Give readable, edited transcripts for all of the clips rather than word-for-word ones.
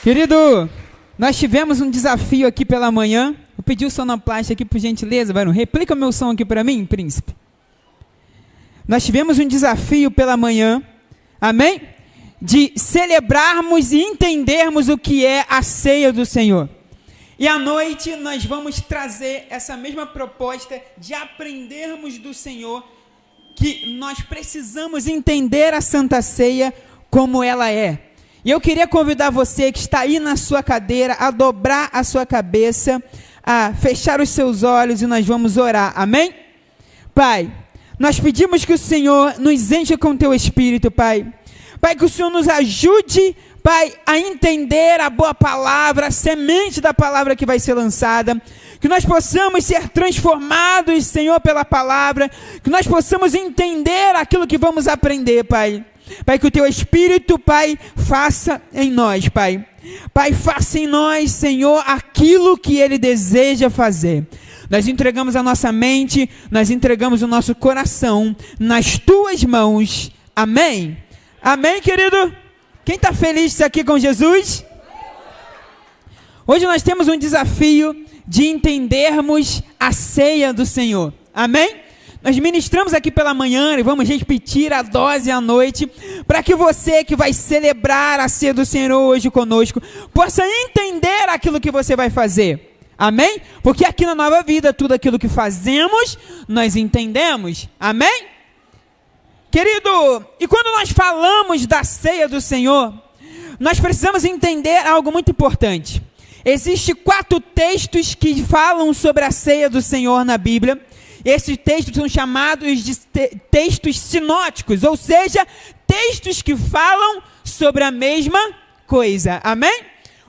Querido, nós tivemos um desafio aqui pela manhã. Eu pedi o sonoplasta aqui, por gentileza, Varão. Replica o meu som aqui para mim, príncipe. Nós tivemos um desafio pela manhã, amém? De celebrarmos e entendermos o que é a ceia do Senhor. E à noite nós vamos trazer essa mesma proposta de aprendermos do Senhor que nós precisamos entender a Santa Ceia como ela é. E eu queria convidar você que está aí na sua cadeira a dobrar a sua cabeça, a fechar os seus olhos e nós vamos orar, amém? Pai, nós pedimos que o Senhor nos encha com teu Espírito, Pai. Pai, que o Senhor nos ajude, Pai, a entender a boa palavra, a semente da palavra que vai ser lançada. Que nós possamos ser transformados, Senhor, pela palavra. Que nós possamos entender aquilo que vamos aprender, Pai. Pai, que o teu Espírito, Pai, faça em nós, Pai. Pai, faça em nós, Senhor, aquilo que Ele deseja fazer. Nós entregamos a nossa mente, nós entregamos o nosso coração nas tuas mãos. Amém? Amém, querido? Quem está feliz aqui com Jesus? Hoje nós temos um desafio de entendermos a ceia do Senhor. Amém? Nós ministramos aqui pela manhã e vamos repetir a dose à noite, para que você que vai celebrar a ceia do Senhor hoje conosco, possa entender aquilo que você vai fazer. Amém? Porque aqui na Nova Vida, tudo aquilo que fazemos, nós entendemos. Amém? Querido, e quando nós falamos da ceia do Senhor, nós precisamos entender algo muito importante. Existem 4 textos que falam sobre a ceia do Senhor na Bíblia. Esses textos são chamados de textos sinóticos, ou seja, textos que falam sobre a mesma coisa. Amém?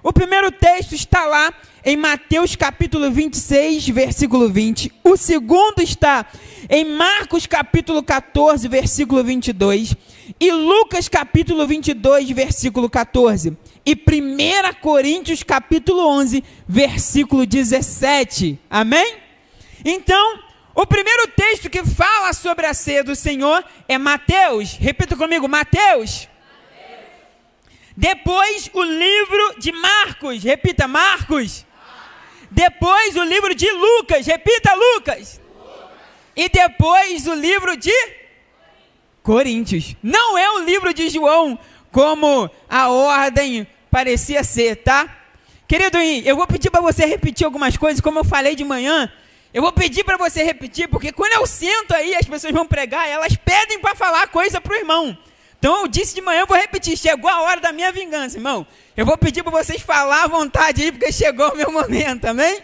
O primeiro texto está lá em Mateus capítulo 26, versículo 20. O segundo está em Marcos capítulo 14, versículo 22. E Lucas capítulo 22, versículo 14. E 1 Coríntios capítulo 11, versículo 17. Amém? Então, o primeiro texto que fala sobre a ceia do Senhor é Mateus. Repita comigo, Mateus. Depois o livro de Marcos. Repita, Marcos. Depois o livro de Lucas. Repita, Lucas. E depois o livro de Coríntios. Não é o livro de João, como a ordem parecia ser, tá? Querido, eu vou pedir para você repetir algumas coisas, como eu falei de manhã. Eu vou pedir para você repetir, porque quando eu sento aí, as pessoas vão pregar, elas pedem para falar coisa para o irmão. Então eu disse de manhã, eu vou repetir, chegou a hora da minha vingança, irmão. Eu vou pedir para vocês falar à vontade aí, porque chegou o meu momento, amém?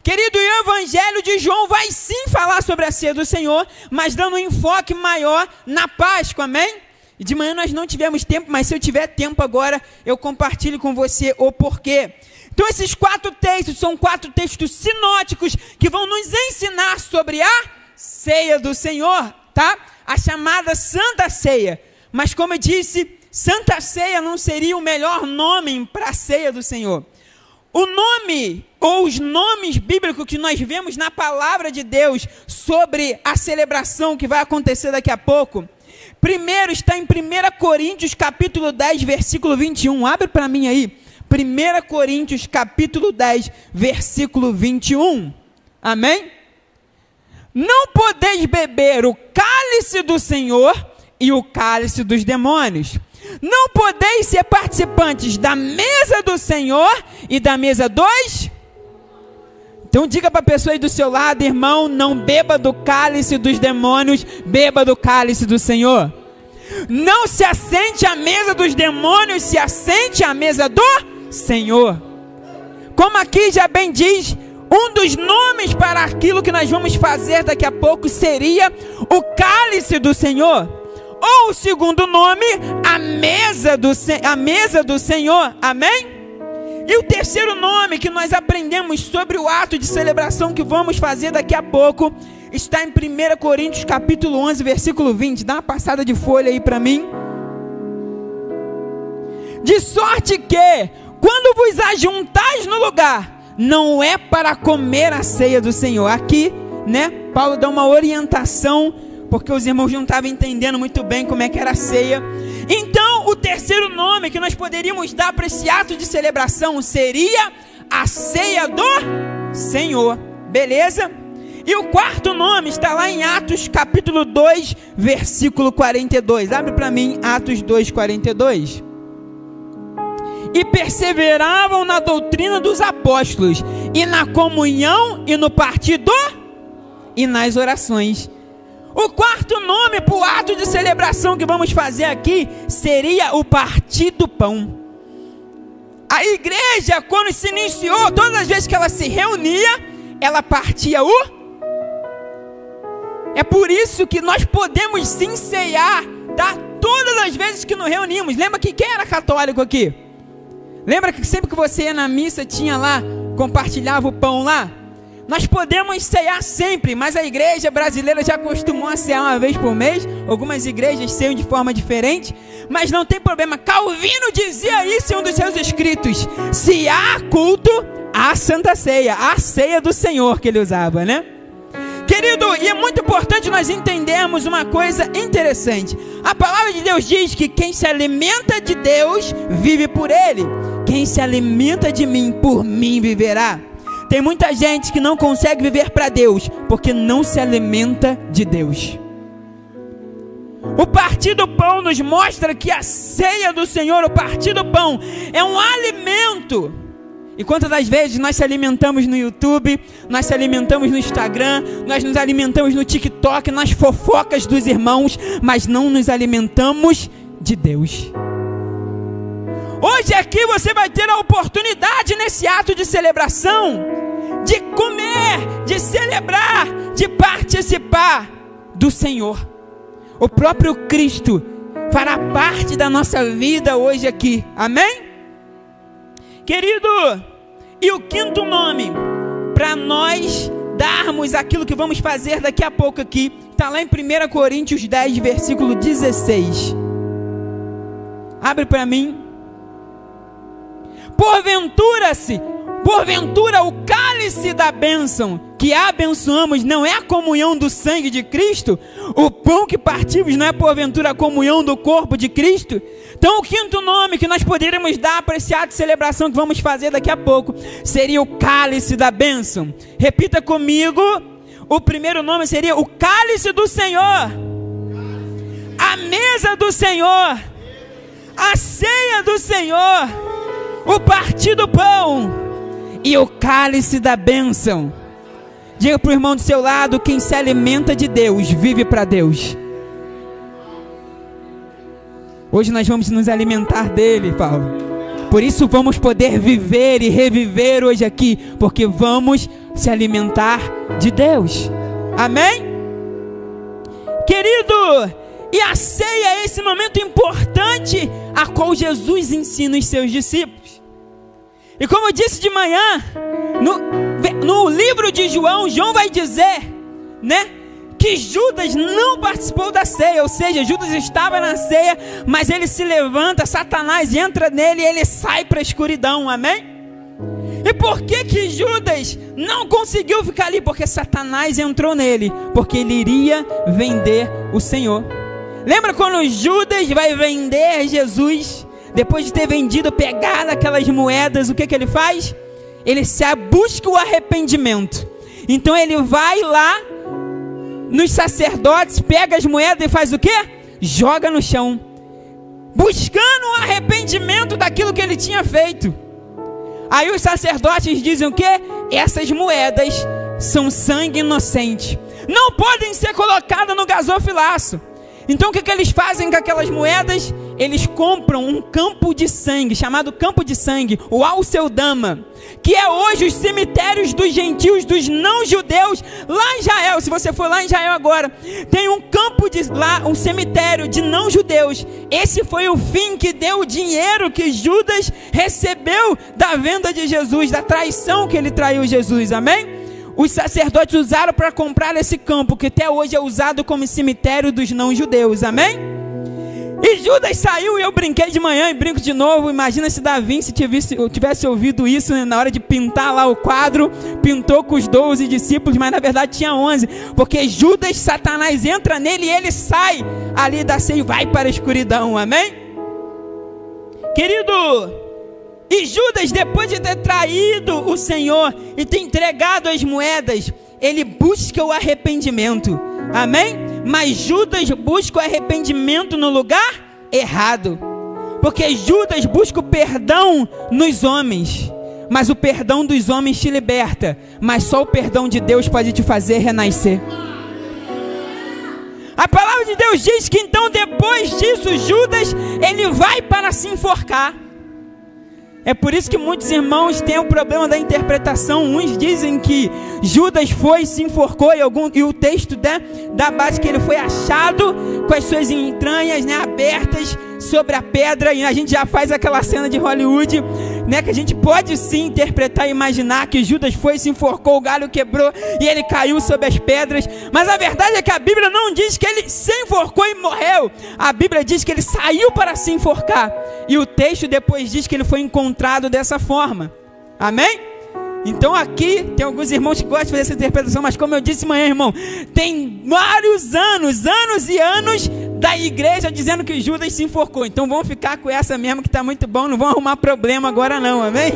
Querido, o Evangelho de João vai sim falar sobre a ceia do Senhor, mas dando um enfoque maior na Páscoa, amém? E de manhã nós não tivemos tempo, mas se eu tiver tempo agora, eu compartilho com você o porquê. Então esses 4 textos são 4 textos sinóticos que vão nos ensinar sobre a ceia do Senhor, tá? A chamada Santa Ceia. Mas como eu disse, Santa Ceia não seria o melhor nome para a ceia do Senhor. O nome, ou os nomes bíblicos que nós vemos na palavra de Deus sobre a celebração que vai acontecer daqui a pouco, primeiro está em 1 Coríntios capítulo 10, versículo 21. Abre para mim aí. 1 Coríntios capítulo 10, versículo 21. Amém? Não podeis beber o cálice do Senhor e o cálice dos demônios. Não podeis ser participantes da mesa do Senhor e da mesa dos... Então diga para a pessoa aí do seu lado, irmão, não beba do cálice dos demônios, beba do cálice do Senhor. Não se assente à mesa dos demônios, se assente à mesa do Senhor. Como aqui já bem diz, um dos nomes para aquilo que nós vamos fazer daqui a pouco seria o cálice do Senhor. Ou o segundo nome, a mesa do Senhor. Amém? E o terceiro nome que nós aprendemos sobre o ato de celebração que vamos fazer daqui a pouco está em 1 Coríntios capítulo 11, versículo 20. Dá uma passada de folha aí para mim. De sorte que, quando vos ajuntais no lugar, não é para comer a ceia do Senhor. Aqui, né, Paulo dá uma orientação, porque os irmãos não estavam entendendo muito bem como é que era a ceia. Então, o terceiro nome que nós poderíamos dar para esse ato de celebração seria a ceia do Senhor. Beleza? E o quarto nome está lá em Atos capítulo 2, versículo 42. Abre para mim Atos 2, 42. E perseveravam na doutrina dos apóstolos, e na comunhão, e no partido, e nas orações. O quarto nome para o ato de celebração que vamos fazer aqui seria o partir do pão. A igreja, quando se iniciou, todas as vezes que ela se reunia, ela partia o... É por isso que nós podemos sim ceiar, tá? Todas as vezes que nos reunimos. Lembra que quem era católico aqui? Lembra que sempre que você ia na missa, tinha lá, compartilhava o pão lá? Nós podemos ceiar sempre, mas a igreja brasileira já costumou a cear uma vez por mês. Algumas igrejas ceiam de forma diferente, mas não tem problema. Calvino dizia isso em um dos seus escritos: se há culto, há santa ceia, a ceia do Senhor que ele usava, né? Querido, e é muito importante nós entendermos uma coisa interessante. A palavra de Deus diz que quem se alimenta de Deus, vive por Ele. Quem se alimenta de mim, por mim viverá. Tem muita gente que não consegue viver para Deus, porque não se alimenta de Deus. O partir do pão nos mostra que a ceia do Senhor, o partir do pão, é um alimento. E quantas das vezes nós se alimentamos no YouTube, nós se alimentamos no Instagram, nós nos alimentamos no TikTok, nas fofocas dos irmãos, mas não nos alimentamos de Deus. Hoje aqui você vai ter a oportunidade nesse ato de celebração, de comer, de celebrar, de participar do Senhor. O próprio Cristo fará parte da nossa vida hoje aqui, amém? Querido, e o quinto nome, para nós darmos aquilo que vamos fazer daqui a pouco aqui, está lá em 1 Coríntios 10, versículo 16. Abre para mim. Porventura o cálice da bênção que abençoamos não é a comunhão do sangue de Cristo? O pão que partimos não é porventura a comunhão do corpo de Cristo? Então o quinto nome que nós poderíamos dar para esse ato de celebração que vamos fazer daqui a pouco seria o cálice da bênção. Repita comigo, o primeiro nome seria o cálice do Senhor, a mesa do Senhor, a ceia do Senhor, o partir do pão e o cálice da bênção. Diga para o irmão do seu lado: quem se alimenta de Deus, vive para Deus. Hoje nós vamos nos alimentar dele, Paulo. Por isso vamos poder viver e reviver hoje aqui, porque vamos se alimentar de Deus. Amém? Querido, e a ceia é esse momento importante a qual Jesus ensina os seus discípulos. E como eu disse de manhã, no livro de João, João vai dizer, né, que Judas não participou da ceia, ou seja, Judas estava na ceia, mas ele se levanta, Satanás entra nele e ele sai para a escuridão, amém? E por que Judas não conseguiu ficar ali? Porque Satanás entrou nele, porque ele iria vender o Senhor. Lembra quando Judas vai vender Jesus? Depois de ter vendido, pegado aquelas moedas, o que ele faz? Ele busca o arrependimento. Então ele vai lá nos sacerdotes, pega as moedas e faz o quê? Joga no chão, buscando o arrependimento daquilo que ele tinha feito. Aí os sacerdotes dizem o quê? Essas moedas são sangue inocente, não podem ser colocadas no gasofilaço. Então o que eles fazem com aquelas moedas? Eles compram um campo de sangue, chamado campo de sangue, o Alceldama, que é hoje os cemitérios dos gentios, dos não-judeus, lá em Israel. Se você for lá em Israel agora, tem um campo lá, um cemitério de não-judeus. Esse foi o fim que deu o dinheiro que Judas recebeu da venda de Jesus, da traição que ele traiu Jesus, amém? Os sacerdotes usaram para comprar esse campo, que até hoje é usado como cemitério dos não-judeus, amém? E Judas saiu, e eu brinquei de manhã e brinco de novo. Imagina se Davi, se tivesse ouvido isso, né, na hora de pintar lá o quadro, pintou com os 12 discípulos, mas na verdade tinha 11, porque Judas, Satanás entra nele e ele sai ali da ceia e vai para a escuridão, amém? Querido, e Judas, depois de ter traído o Senhor e ter entregado as moedas, ele busca o arrependimento, amém? Mas Judas busca o arrependimento no lugar errado, porque Judas busca o perdão nos homens, mas o perdão dos homens te liberta, mas só o perdão de Deus pode te fazer renascer. A palavra de Deus diz que então depois disso Judas, ele vai para se enforcar. É por isso que muitos irmãos têm o problema da interpretação. Uns dizem que Judas foi, se enforcou, e o texto dá base que ele foi achado com as suas entranhas, né, abertas sobre a pedra. E a gente já faz aquela cena de Hollywood, né, que a gente pode sim interpretar e imaginar que Judas foi, se enforcou, o galho quebrou e ele caiu sobre as pedras. Mas a verdade é que a Bíblia não diz que ele se enforcou e morreu. A Bíblia diz que ele saiu para se enforcar. E o texto depois diz que ele foi encontrado dessa forma. Amém? Então aqui tem alguns irmãos que gostam de fazer essa interpretação, mas como eu disse amanhã, irmão, tem vários anos e anos da igreja dizendo que Judas se enforcou. Então vamos ficar com essa mesmo, que está muito bom, não vão arrumar problema agora não, amém?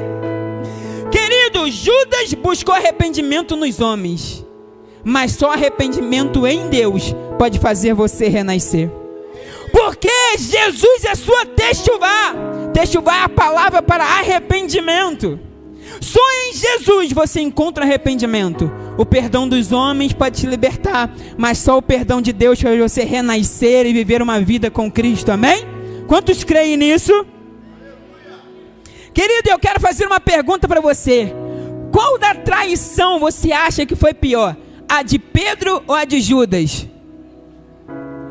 Querido, Judas buscou arrependimento nos homens, mas só arrependimento em Deus pode fazer você renascer. Porque Jesus é sua techuvá. Techuvá é a palavra para arrependimento. Só em Jesus você encontra arrependimento. O perdão dos homens pode te libertar, mas só o perdão de Deus faz você renascer e viver uma vida com Cristo, amém? Quantos creem nisso? Querido, eu quero fazer uma pergunta para você. Qual da traição você acha que foi pior? A de Pedro ou a de Judas?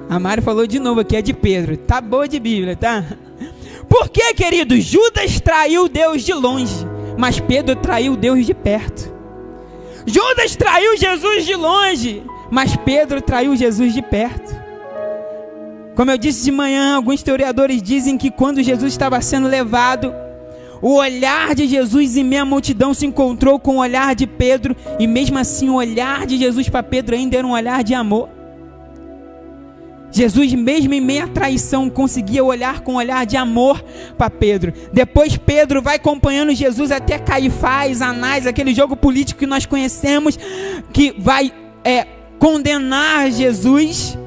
A Mari falou de novo aqui, é de Pedro. Tá boa de Bíblia, tá? Por que, querido? Judas traiu Deus de longe, mas Pedro traiu Deus de perto. Judas traiu Jesus de longe, mas Pedro traiu Jesus de perto. Como eu disse de manhã, alguns historiadores dizem que quando Jesus estava sendo levado, o olhar de Jesus em meia multidão se encontrou com o olhar de Pedro, e mesmo assim o olhar de Jesus para Pedro ainda era um olhar de amor. Jesus, mesmo em meio à traição, conseguia olhar com um olhar de amor para Pedro. Depois Pedro vai acompanhando Jesus até Caifás, Anás, aquele jogo político que nós conhecemos, que vai condenar Jesus.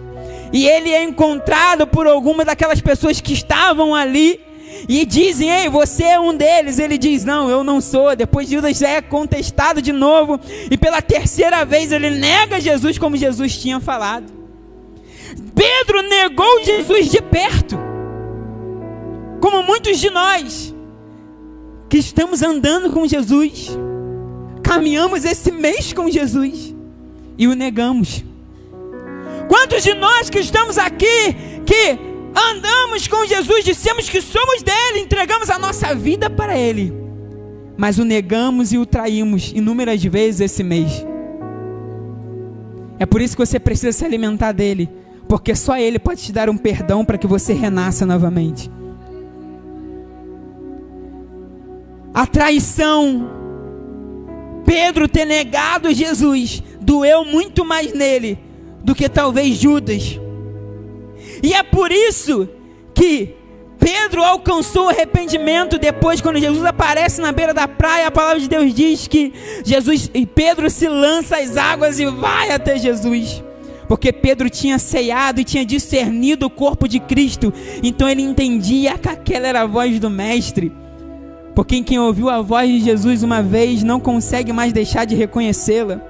E ele é encontrado por alguma daquelas pessoas que estavam ali e dizem: ei, você é um deles. Ele diz: não, eu não sou. Depois Judas é contestado de novo, e pela terceira vez ele nega Jesus como Jesus tinha falado. Pedro negou Jesus de perto, como muitos de nós que estamos andando com Jesus, caminhamos esse mês com Jesus e o negamos. Quantos de nós que estamos aqui, que andamos com Jesus, dissemos que somos dele, entregamos a nossa vida para ele, mas o negamos e o traímos inúmeras vezes esse mês. É por isso que você precisa se alimentar dele, porque só ele pode te dar um perdão para que você renasça novamente. A traição, Pedro ter negado Jesus, doeu muito mais nele do que talvez Judas. E é por isso que Pedro alcançou o arrependimento depois, quando Jesus aparece na beira da praia. A palavra de Deus diz que Pedro se lança às águas e vai até Jesus. Porque Pedro tinha ceiado e tinha discernido o corpo de Cristo. Então ele entendia que aquela era a voz do Mestre. Porque quem ouviu a voz de Jesus uma vez não consegue mais deixar de reconhecê-la.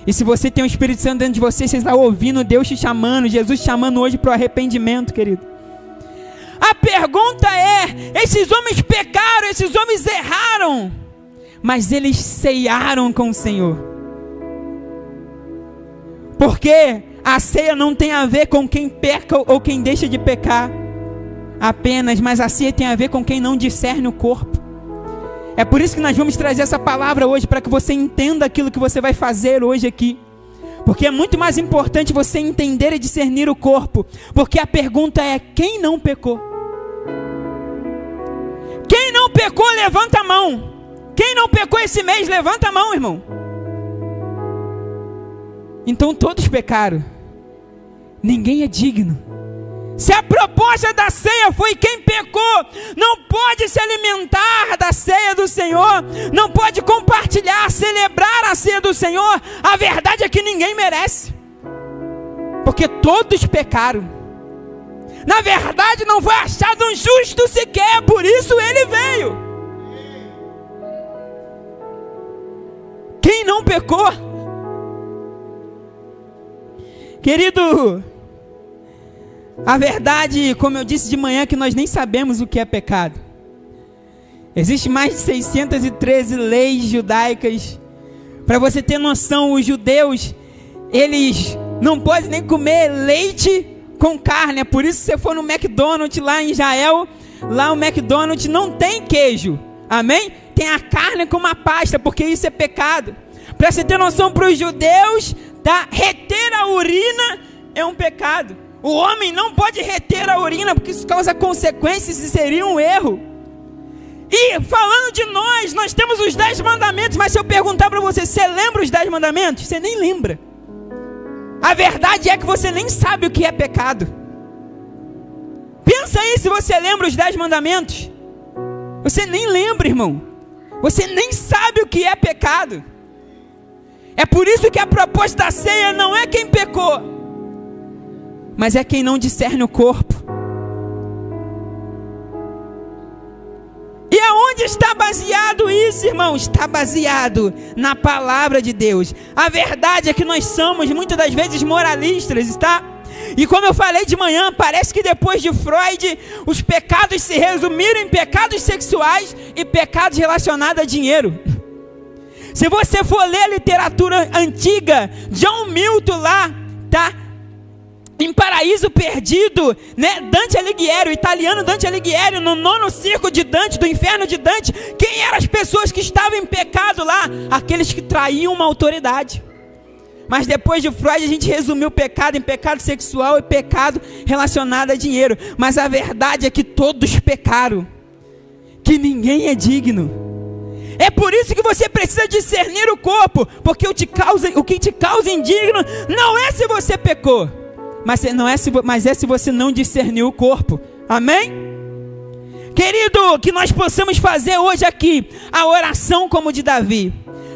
E se você tem o Espírito Santo dentro de você, você está ouvindo Deus te chamando, Jesus te chamando hoje para o arrependimento, querido. A pergunta é: esses homens pecaram, esses homens erraram, mas eles ceiaram com o Senhor. Porque a ceia não tem a ver com quem peca ou quem deixa de pecar apenas, mas a ceia tem a ver com quem não discerne o corpo. É por isso que nós vamos trazer essa palavra hoje, para que você entenda aquilo que você vai fazer hoje aqui. Porque é muito mais importante você entender e discernir o corpo. Porque a pergunta é: quem não pecou? Quem não pecou, levanta a mão. Quem não pecou esse mês, levanta a mão, irmão. Então todos pecaram. Ninguém é digno. Se a proposta da ceia foi quem pecou, não pode se alimentar da ceia do Senhor, não pode compartilhar, celebrar a ceia do Senhor. A verdade é que ninguém merece, porque todos pecaram. Na verdade não foi achado um justo sequer, por isso ele veio. Quem não pecou? Querido, a verdade, como eu disse de manhã, que nós nem sabemos o que é pecado. Existem mais de 613 leis judaicas. Para você ter noção, os judeus, eles não podem nem comer leite com carne. É por isso que você for no McDonald's lá em Israel, lá o McDonald's não tem queijo. Amém? Tem a carne com uma pasta, porque isso é pecado. Para você ter noção, para os judeus, tá? Reter a urina é um pecado. O homem não pode reter a urina, porque isso causa consequências e seria um erro. E falando de nós temos os 10 mandamentos, mas se eu perguntar para você, você lembra os 10 mandamentos? Você nem lembra. A verdade é que você nem sabe o que é pecado. Pensa aí se você lembra os 10 mandamentos. Você nem lembra, irmão. Você nem sabe o que é pecado. É por isso que a proposta da ceia não é quem pecou, mas é quem não discerne o corpo. E aonde está baseado isso, irmão? Está baseado na palavra de Deus. A verdade é que nós somos muitas das vezes moralistas, está? E como eu falei de manhã, parece que depois de Freud, os pecados se resumiram em pecados sexuais e pecados relacionados a dinheiro. Se você for ler a literatura antiga, John Milton lá, tá? Em Paraíso Perdido, né? Dante Alighieri, o italiano Dante Alighieri, no 9º circo de Dante, do inferno de Dante, quem eram as pessoas que estavam em pecado lá? Aqueles que traíam uma autoridade. Mas depois de Freud, a gente resumiu o pecado em pecado sexual e pecado relacionado a dinheiro. Mas a verdade é que todos pecaram, que ninguém é digno. É por isso que você precisa discernir o corpo, porque o que te causa indigno não é se você pecou, mas é se você não discerniu o corpo. Amém? Querido, que nós possamos fazer hoje aqui a oração como de Davi.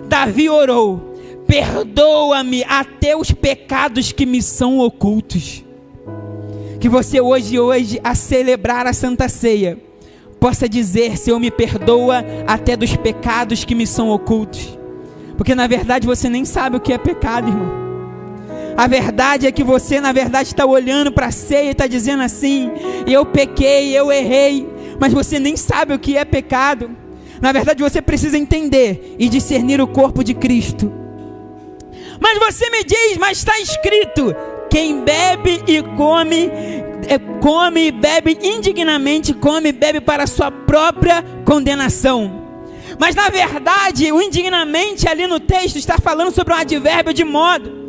Davi orou: perdoa-me até os pecados que me são ocultos. Que você hoje, a celebrar a Santa Ceia, possa dizer: Senhor, me perdoa até dos pecados que me são ocultos. Porque na verdade você nem sabe o que é pecado, irmão. A verdade é que você na verdade está olhando para a ceia e está dizendo assim: eu pequei, eu errei. Mas você nem sabe o que é pecado. Na verdade você precisa entender e discernir o corpo de Cristo. Mas você me diz: mas está escrito, quem bebe e come e bebe indignamente, come e bebe para a sua própria condenação. Mas na verdade, o indignamente ali no texto está falando sobre um advérbio de modo.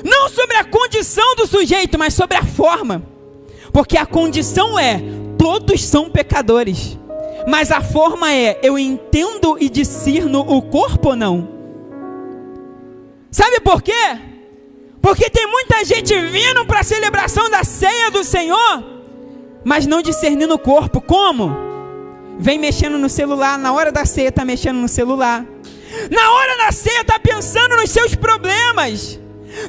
Não sobre a condição do sujeito, mas sobre a forma. Porque a condição é: todos são pecadores. Mas a forma é: eu entendo e discerno o corpo ou não? Sabe por quê? Porque tem muita gente vindo para a celebração da ceia do Senhor, mas não discernindo o corpo. Como? Vem mexendo no celular, na hora da ceia está mexendo no celular. Na hora da ceia está pensando nos seus problemas.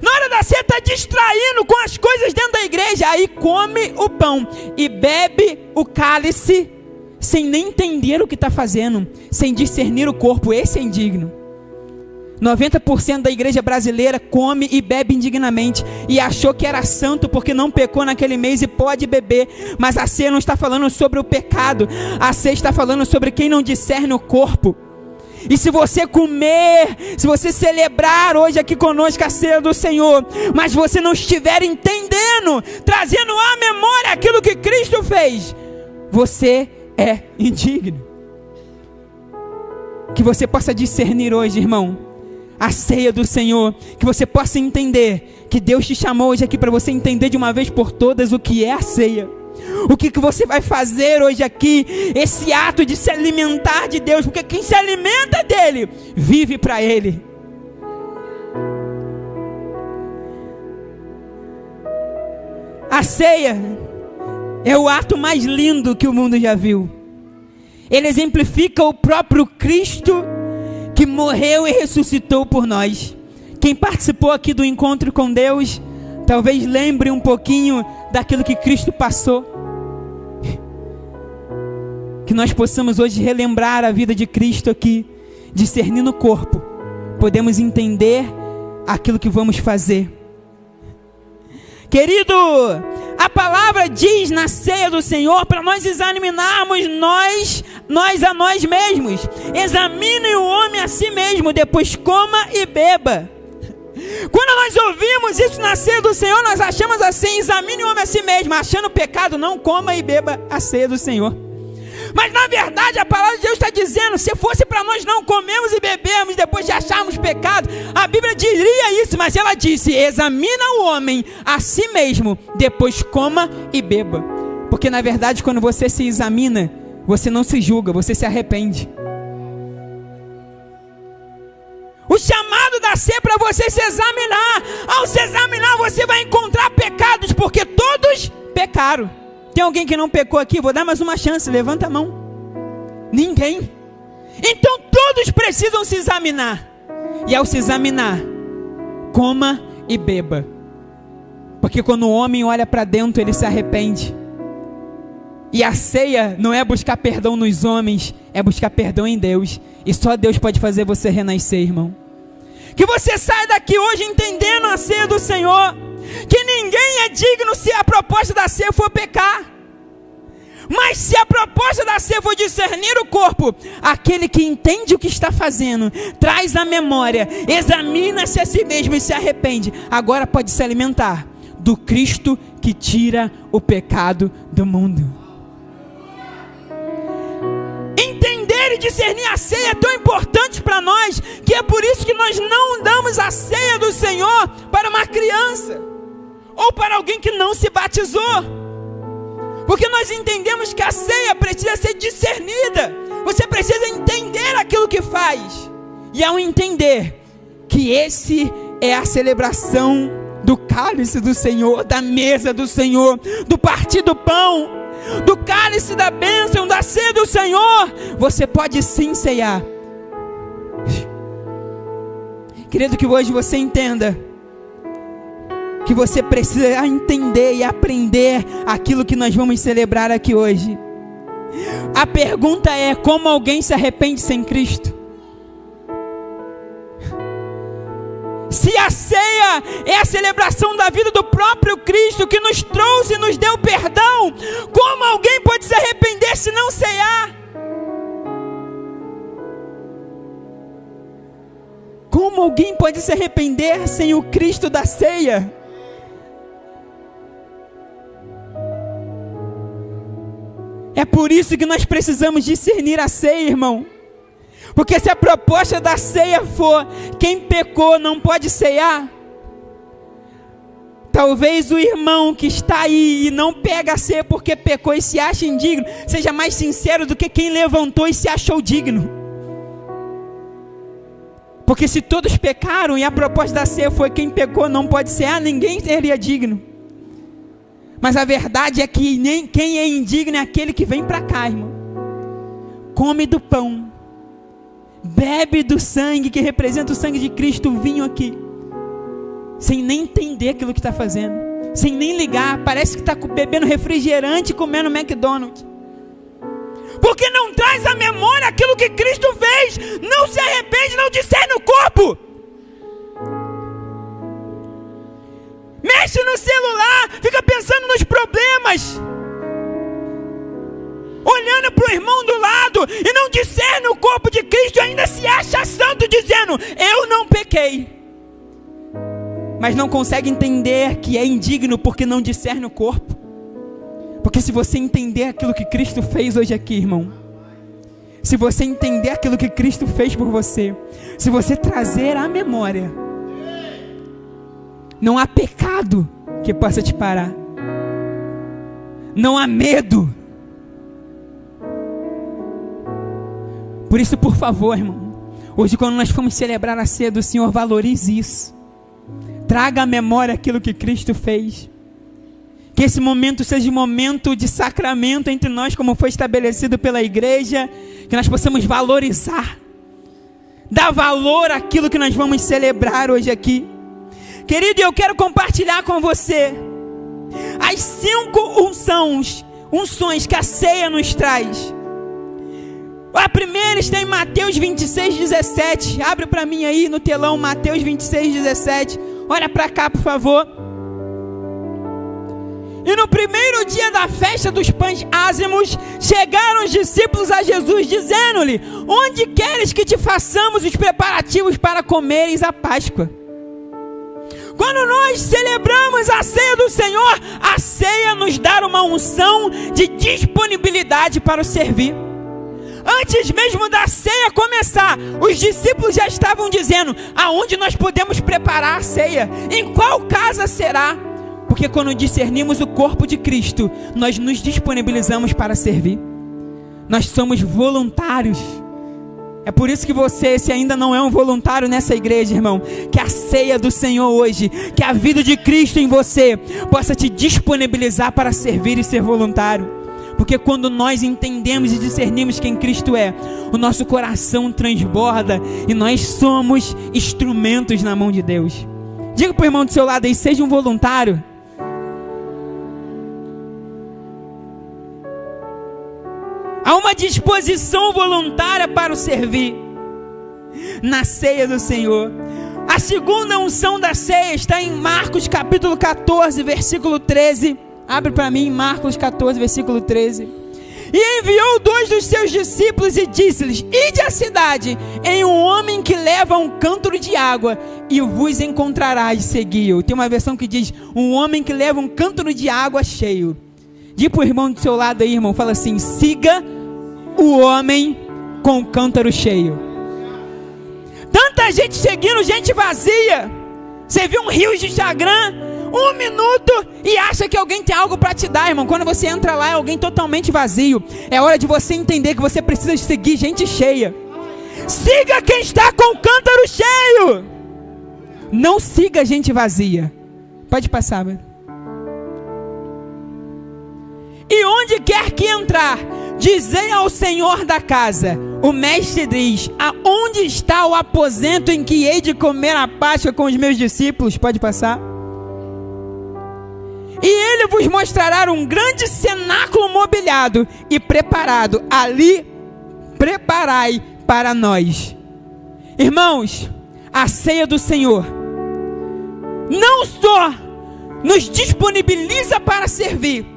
Na hora da ceia está distraindo com as coisas dentro da igreja. Aí come o pão e bebe o cálice sem nem entender o que está fazendo, sem discernir o corpo. Esse é indigno. 90% da igreja brasileira come e bebe indignamente e achou que era santo porque não pecou naquele mês e pode beber. Mas a ceia não está falando sobre o pecado. A ceia está falando sobre quem não discerne o corpo. E se você comer, se você celebrar hoje aqui conosco a ceia do Senhor, mas você não estiver entendendo, trazendo à memória aquilo que Cristo fez, você é indigno. Que você possa discernir hoje, irmão, a ceia do Senhor, que você possa entender que Deus te chamou hoje aqui para você entender de uma vez por todas o que é a ceia. O que você vai fazer hoje aqui, esse ato de se alimentar de Deus, porque quem se alimenta dele, vive para ele. A ceia é o ato mais lindo que o mundo já viu. Ele exemplifica o próprio Cristo que morreu e ressuscitou por nós. Quem participou aqui do encontro com Deus, talvez lembre um pouquinho daquilo que Cristo passou. Que nós possamos hoje relembrar a vida de Cristo aqui, discernir no corpo, podemos entender aquilo que vamos fazer. Querido, a palavra diz na ceia do Senhor para nós examinarmos nós a nós mesmos. Examine o homem a si mesmo, depois coma e beba. Quando nós ouvimos isso na ceia do Senhor, nós achamos assim: examine o homem a si mesmo, achando pecado, não coma e beba a ceia do Senhor. Mas na verdade a palavra de Deus está dizendo, se fosse para nós não comermos e bebermos depois de acharmos pecado, a Bíblia diria isso, mas ela disse: examina o homem a si mesmo, depois coma e beba. Porque na verdade quando você se examina, você não se julga, você se arrepende. O chamado da ceia é para você se examinar. Ao se examinar você vai encontrar pecados, porque todos pecaram. Tem alguém que não pecou aqui? Vou dar mais uma chance, levanta a mão. Ninguém. Então todos precisam se examinar. E ao se examinar, coma e beba. Porque quando o homem olha para dentro, ele se arrepende. E a ceia não é buscar perdão nos homens, é buscar perdão em Deus. E só Deus pode fazer você renascer, irmão. Que você saia daqui hoje entendendo a ceia do Senhor, que ninguém é digno se a proposta da ceia for pecar. Mas se a proposta da ceia for discernir o corpo, aquele que entende o que está fazendo, traz a memória, examina-se a si mesmo e se arrepende, agora pode se alimentar do Cristo que tira o pecado do mundo. Entender e discernir a ceia é tão importante para nós, que é por isso que nós não damos a ceia do Senhor para uma criança, ou para alguém que não se batizou. Porque nós entendemos que a ceia precisa ser discernida. Você precisa entender aquilo que faz. E ao entender que esse é a celebração do cálice do Senhor, da mesa do Senhor, do partir do pão, do cálice da bênção, da ceia do Senhor, você pode sim ceiar. Querido, que hoje você entenda que você precisa entender e aprender aquilo que nós vamos celebrar aqui hoje. A pergunta é: como alguém se arrepende sem Cristo? Se a ceia é a celebração da vida do próprio Cristo, que nos trouxe e nos deu perdão, como alguém pode se arrepender se não ceiar? Como alguém pode se arrepender sem o Cristo da ceia? É por isso que nós precisamos discernir a ceia, irmão. Porque se a proposta da ceia for quem pecou não pode ceiar, talvez o irmão que está aí e não pega a ceia porque pecou e se acha indigno, seja mais sincero do que quem levantou e se achou digno. Porque se todos pecaram e a proposta da ceia foi quem pecou não pode cear, ninguém seria digno. Mas a verdade é que nem quem é indigno é aquele que vem para cá, irmão. Come do pão, bebe do sangue que representa o sangue de Cristo, o vinho aqui, sem nem entender aquilo que está fazendo, sem nem ligar, parece que está bebendo refrigerante e comendo McDonald's. Porque não traz à memória aquilo que Cristo fez, não se arrepende, não discerne o corpo. Mexe no celular, fica pensando nos problemas, olhando para o irmão do lado e não discerne o corpo de Cristo e ainda se acha santo, dizendo: eu não pequei. Mas não consegue entender que é indigno porque não discerne o corpo. Porque se você entender aquilo que Cristo fez hoje aqui, irmão, se você entender aquilo que Cristo fez por você, se você trazer à memória, não há pecado que possa te parar, não há medo. Por isso, por favor, irmão, hoje quando nós formos celebrar a ceia do Senhor, valorize isso. Traga à memória aquilo que Cristo fez. Que esse momento seja um momento de sacramento entre nós, como foi estabelecido pela igreja. Que nós possamos valorizar, dar valor àquilo que nós vamos celebrar hoje aqui. Querido, eu quero compartilhar com você as 5 unções que a ceia nos traz. A primeira está em Mateus 26:17. Abre para mim aí no telão, Mateus 26:17. Olha para cá, por favor. E no primeiro dia da festa dos pães ázimos, chegaram os discípulos a Jesus, dizendo-lhe: onde queres que te façamos os preparativos para comeres a Páscoa? Quando nós celebramos a ceia do Senhor, a ceia nos dá uma unção de disponibilidade para o servir. Antes mesmo da ceia começar, os discípulos já estavam dizendo: aonde nós podemos preparar a ceia? Em qual casa será? Porque quando discernimos o corpo de Cristo, nós nos disponibilizamos para servir. Nós somos voluntários. É por isso que você, se ainda não é um voluntário nessa igreja, irmão, que a ceia do Senhor hoje, que a vida de Cristo em você, possa te disponibilizar para servir e ser voluntário. Porque quando nós entendemos e discernimos quem Cristo é, o nosso coração transborda e nós somos instrumentos na mão de Deus. Diga para o irmão do seu lado aí: seja um voluntário. Há uma disposição voluntária para o servir na ceia do Senhor. A segunda unção da ceia está em Marcos capítulo 14, versículo 13. Abre para mim, Marcos 14, versículo 13. E enviou 2 dos seus discípulos e disse-lhes: ide à cidade, em um homem que leva um cântaro de água, e vos encontrarás, segui-o. Tem uma versão que diz: um homem que leva um cântaro de água cheio. Diga para o irmão do seu lado aí, irmão, fala assim: siga o homem com o cântaro cheio. Tanta gente seguindo gente vazia. Você viu um rio de Instagram, 1 minuto, e acha que alguém tem algo para te dar, irmão. Quando você entra lá, é alguém totalmente vazio. É hora de você entender que você precisa seguir gente cheia. Siga quem está com o cântaro cheio. Não siga gente vazia. Pode passar, velho. E onde quer que entrar, dizei ao Senhor da casa: o mestre diz, aonde está o aposento em que hei de comer a Páscoa com os meus discípulos? Pode passar. E ele vos mostrará um grande cenáculo mobiliado e preparado. Ali preparai para nós. Irmãos, a ceia do Senhor não só nos disponibiliza para servir,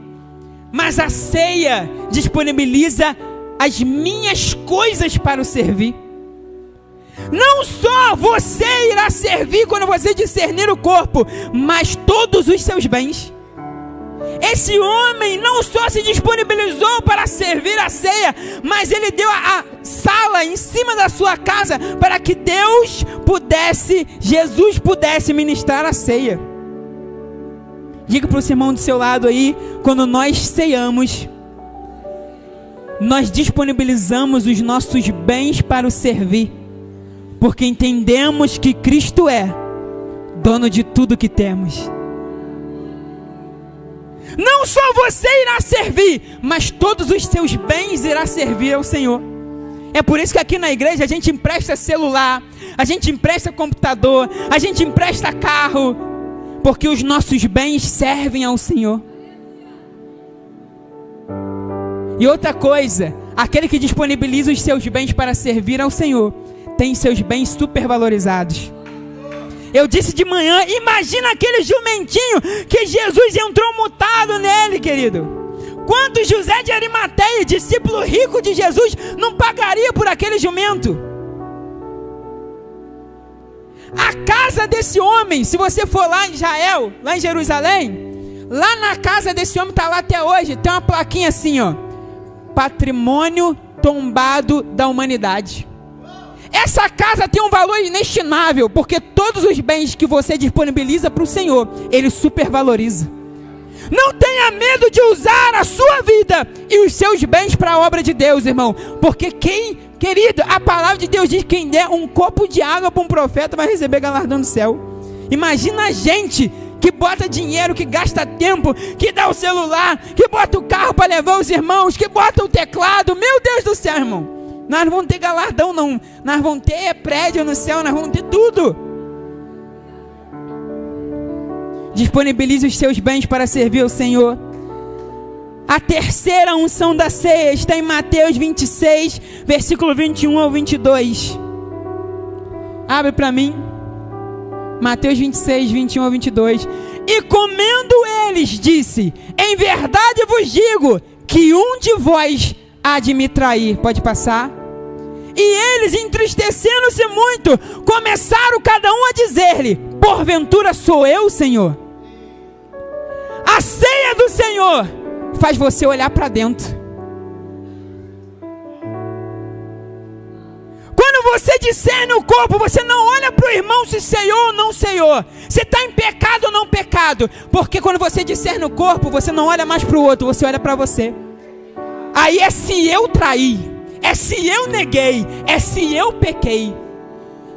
mas a ceia disponibiliza as minhas coisas para o servir. Não só você irá servir quando você discernir o corpo, mas todos os seus bens. Esse homem não só se disponibilizou para servir a ceia, mas ele deu a sala em cima da sua casa para que Jesus pudesse ministrar a ceia. Diga para o irmão do seu lado aí: quando nós ceamos, nós disponibilizamos os nossos bens para o servir, porque entendemos que Cristo é dono de tudo que temos. Não só você irá servir, mas todos os seus bens irá servir ao Senhor. É por isso que aqui na igreja a gente empresta celular, a gente empresta computador, a gente empresta carro, porque os nossos bens servem ao Senhor. E outra coisa, aquele que disponibiliza os seus bens para servir ao Senhor, tem seus bens supervalorizados. Eu disse de manhã, imagina aquele jumentinho que Jesus entrou mutado nele, querido. Quanto José de Arimateia, discípulo rico de Jesus, não pagaria por aquele jumento? A casa desse homem, se você for lá em Israel, lá em Jerusalém, lá na casa desse homem, está lá até hoje, tem uma plaquinha assim, ó: patrimônio tombado da humanidade. Essa casa tem um valor inestimável, porque todos os bens que você disponibiliza para o Senhor, Ele supervaloriza. Não tenha medo de usar a sua vida e os seus bens para a obra de Deus, irmão. Porque querido, a palavra de Deus diz que quem der um copo de água para um profeta vai receber galardão do céu. Imagina a gente que bota dinheiro, que gasta tempo, que dá o celular, que bota o carro para levar os irmãos, que bota o teclado. Meu Deus do céu, irmão. Nós não vamos ter galardão, não. Nós vamos ter prédio no céu, nós vamos ter tudo. Disponibilize os seus bens para servir ao Senhor. A terceira unção da ceia está em Mateus 26, versículo 21 ao 22. Abre para mim. Mateus 26, 21 ao 22. E comendo eles, disse: em verdade vos digo, que um de vós há de me trair. Pode passar. E eles, entristecendo-se muito, começaram cada um a dizer-lhe: porventura sou eu, Senhor? A ceia do Senhor faz você olhar para dentro. Quando você discerne o corpo, você não olha para o irmão se ceiou ou não ceiou, se está em pecado ou não pecado, porque quando você discerne o corpo, você não olha mais para o outro, você olha para você. Aí é se eu traí, é se eu neguei, é se eu pequei.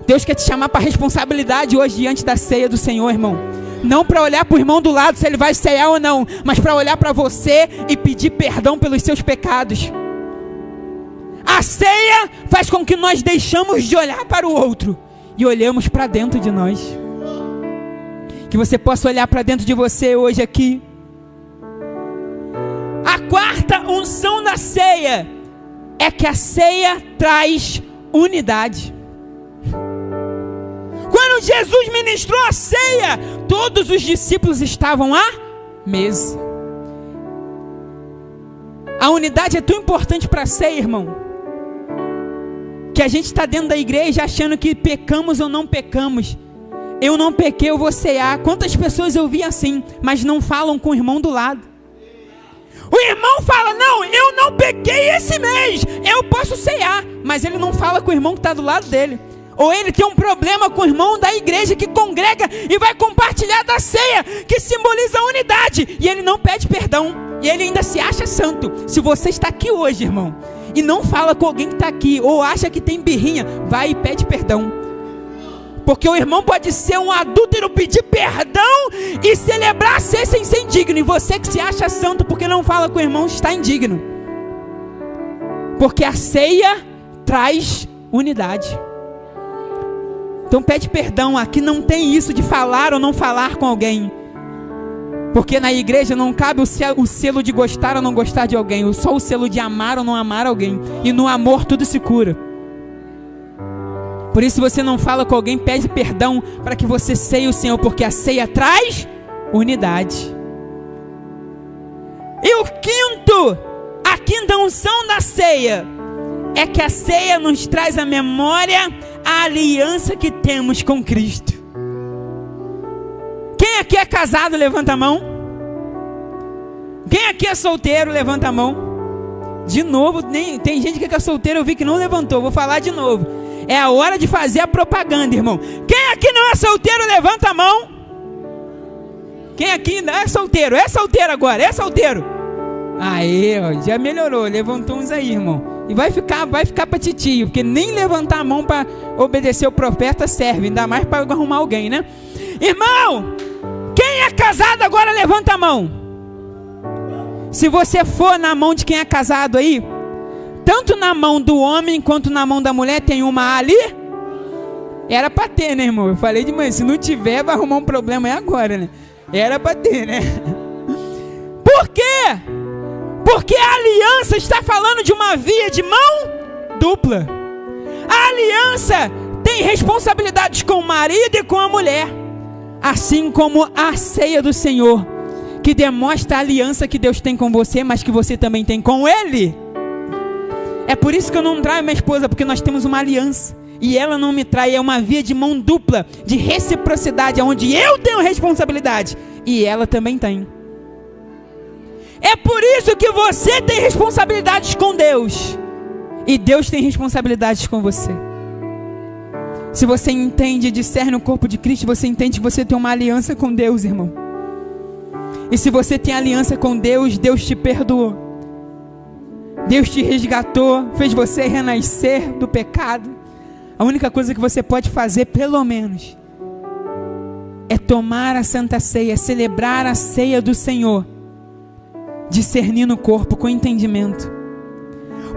Deus quer te chamar para responsabilidade hoje diante da ceia do Senhor, irmão. Não para olhar para o irmão do lado se ele vai ceiar ou não, mas para olhar para você e pedir perdão pelos seus pecados. A ceia faz com que nós deixamos de olhar para o outro e olhamos para dentro de nós. Que você possa olhar para dentro de você hoje aqui. A quarta unção da ceia é que a ceia traz unidade. Quando Jesus ministrou a ceia, todos os discípulos estavam à mesa. A unidade é tão importante para a ceia, irmão, que a gente está dentro da igreja achando que pecamos ou não pecamos. Eu não pequei, eu vou cear. Quantas pessoas eu vi assim, mas não falam com o irmão do lado. O irmão fala: não, eu não pequei esse mês, eu posso cear. Mas ele não fala com o irmão que está do lado dele. Ou ele tem um problema com o irmão da igreja que congrega e vai compartilhar da ceia, que simboliza a unidade, e ele não pede perdão, e ele ainda se acha santo. Se você está aqui hoje, irmão, e não fala com alguém que está aqui, ou acha que tem birrinha, vai e pede perdão. Porque o irmão pode ser um adúltero, pedir perdão e celebrar a ceia sem ser indigno, e você que se acha santo porque não fala com o irmão está indigno. Porque a ceia traz unidade. Então pede perdão. Aqui não tem isso de falar ou não falar com alguém, porque na igreja não cabe o selo de gostar ou não gostar de alguém, só o selo de amar ou não amar alguém. E no amor tudo se cura. Por isso, se você não fala com alguém, pede perdão para que você ceie o Senhor, porque a ceia traz unidade. E a quinta unção da ceia é que a ceia nos traz à memória a aliança que temos com Cristo. Quem aqui é casado, levanta a mão. Quem aqui é solteiro, levanta a mão. De novo, tem gente que é solteiro, eu vi que não levantou, vou falar de novo. É a hora de fazer a propaganda, irmão. Quem aqui não é solteiro, levanta a mão. Quem aqui ainda é solteiro? É solteiro agora, é solteiro. Aê, ó, já melhorou, levantou uns aí, irmão. E vai ficar para titio, porque nem levantar a mão para obedecer o profeta serve, ainda mais para arrumar alguém, né? Irmão, quem é casado agora, levanta a mão. Se você for na mão de quem é casado aí, tanto na mão do homem quanto na mão da mulher, tem uma ali. Era para ter, né, irmão? Eu falei de manhã, se não tiver, vai arrumar um problema, é agora, né? Era para ter, né? Por quê? Porque a aliança está falando de uma via de mão dupla. A aliança tem responsabilidades com o marido e com a mulher, assim como a ceia do Senhor, que demonstra a aliança que Deus tem com você, mas que você também tem com Ele. É por isso que eu não traio minha esposa, porque nós temos uma aliança e ela não me trai. É uma via de mão dupla, de reciprocidade, onde eu tenho responsabilidade e ela também tem. É por isso que você tem responsabilidades com Deus E Deus tem responsabilidades com você. Se você entende e discerne o corpo de Cristo, você entende que você tem uma aliança com Deus, irmão. E se você tem aliança com Deus, Deus te perdoou. Deus te resgatou, fez você renascer do pecado. A única coisa que você pode fazer, pelo menos, é tomar a Santa Ceia, celebrar a ceia do Senhor, discernindo o corpo com entendimento.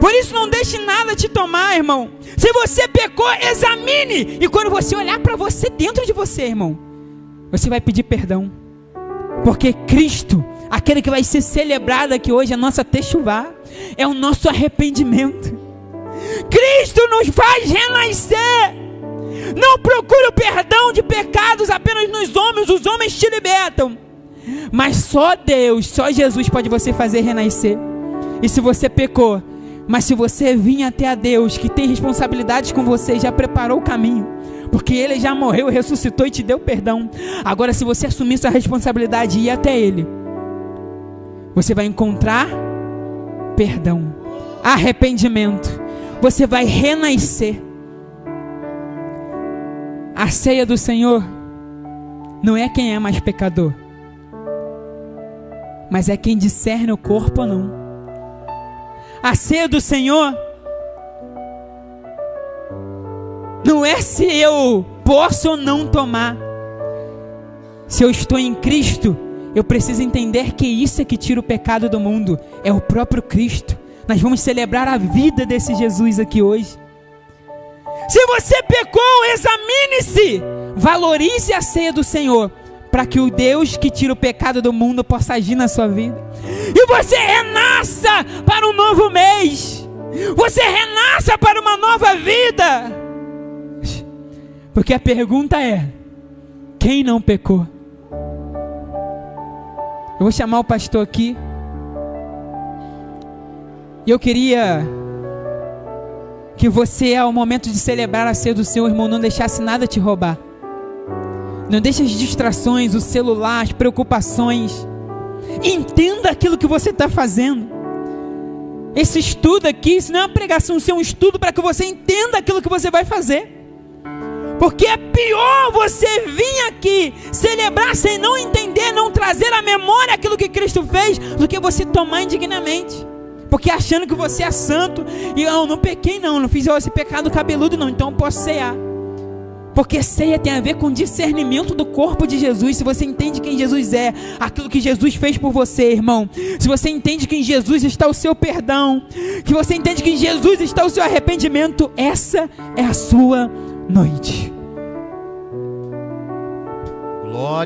Por isso não deixe nada te tomar, irmão. Se você pecou, examine. E quando você olhar para você, dentro de você, irmão, você vai pedir perdão. Porque Cristo, aquele que vai ser celebrado aqui hoje, a nossa techuvá, é o nosso arrependimento. Cristo nos faz renascer. Não procure o perdão de pecados apenas nos homens. Os homens te libertam. Mas só Deus, só Jesus pode você fazer renascer. E se você pecou, mas se você vir até a Deus, que tem responsabilidades com você, já preparou o caminho, porque Ele já morreu, ressuscitou e te deu perdão. Agora, se você assumir sua responsabilidade e ir até Ele, você vai encontrar perdão, arrependimento, você vai renascer. A ceia do Senhor não é quem é mais pecador, mas é quem discerne o corpo ou não. A ceia do Senhor não é se eu posso ou não tomar. Se eu estou em Cristo, eu preciso entender que isso é que tira o pecado do mundo, é o próprio Cristo. Nós vamos celebrar a vida desse Jesus aqui hoje. Se você pecou, examine-se, valorize a ceia do Senhor, para que o Deus que tira o pecado do mundo possa agir na sua vida. E você renasça para um novo mês. Você renasça para uma nova vida. Porque a pergunta é: quem não pecou? Eu vou chamar o pastor aqui. E eu queria que você, ao momento de celebrar a ceia do Senhor, irmão, não deixasse nada te roubar. Não deixe as distrações, o celular, as preocupações. Entenda aquilo que você está fazendo. Esse estudo aqui, isso não é uma pregação, isso é um estudo para que você entenda aquilo que você vai fazer. Porque é pior você vir aqui celebrar sem não entender, não trazer à memória aquilo que Cristo fez, do que você tomar indignamente. Porque achando que você é santo, e eu não pequei não fiz esse pecado cabeludo não, então eu posso cear. Porque ceia tem a ver com discernimento do corpo de Jesus. Se você entende quem Jesus é, aquilo que Jesus fez por você, irmão, se você entende que em Jesus está o seu perdão, que você entende que em Jesus está o seu arrependimento, essa é a sua noite. Glória.